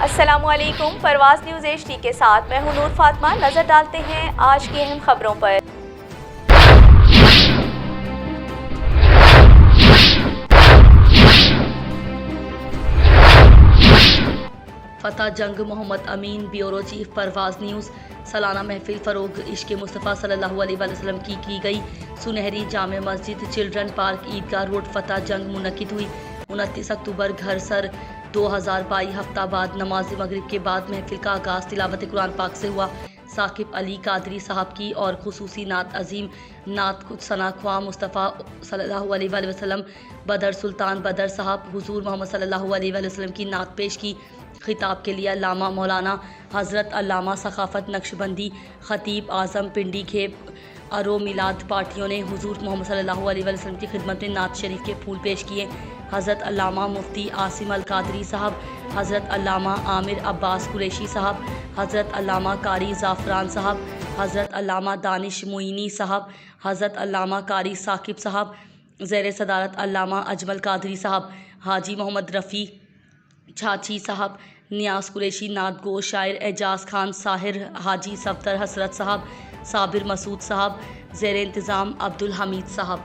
السلام علیکم، پرواز نیوز HD کے ساتھ میں ہوں نور فاطمہ۔ نظر ڈالتے ہیں آج کی اہم خبروں پر۔ فتح جنگ محمد امین، بیورو چیف، پرواز نیوز۔ سالانہ محفل فروغ عشق مصطفیٰ صلی اللہ علیہ وسلم کی گئی سنہری جامع مسجد چلڈرن پارک عیدگاہ روڈ فتح جنگ منعقد ہوئی۔ 29 اکتوبر گھر سر 2022 ہفتہ بعد نماز مغرب کے بعد محفل کا آغاز تلاوت قرآن پاک سے ہوا۔ ثاقب علی قادری صاحب کی اور خصوصی نعت عظیم نعت ثنا خواں مصطفیٰ صلی اللہ علیہ وسلم بدر سلطان بدر صاحب حضور محمد صلی اللہ علیہ وسلم کی نعت پیش کی۔ خطاب کے لیے علامہ مولانا حضرت علامہ ثقافت نقشبندی خطیب اعظم پنڈی کھیپ ارو میلاد پارٹیوں نے حضور محمد صلی اللہ علیہ وسلم کی خدمت میں نعت شریف کے پھول پیش کیے۔ حضرت علامہ مفتی عاصم القادری صاحب، حضرت علامہ عامر عباس قریشی صاحب، حضرت علامہ قاری زعفران صاحب، حضرت علامہ دانش معینی صاحب، حضرت علامہ قاری ثاقب صاحب، زیر صدارت علامہ اجمل قادری صاحب، حاجی محمد رفیع چھاچھی صاحب، نیاز قریشی نعت گو، شاعر اعجاز خان ساحر، حاجی صفدر حسرت صاحب، صابر مسعود صاحب، زیر انتظام عبدالحمید صاحب۔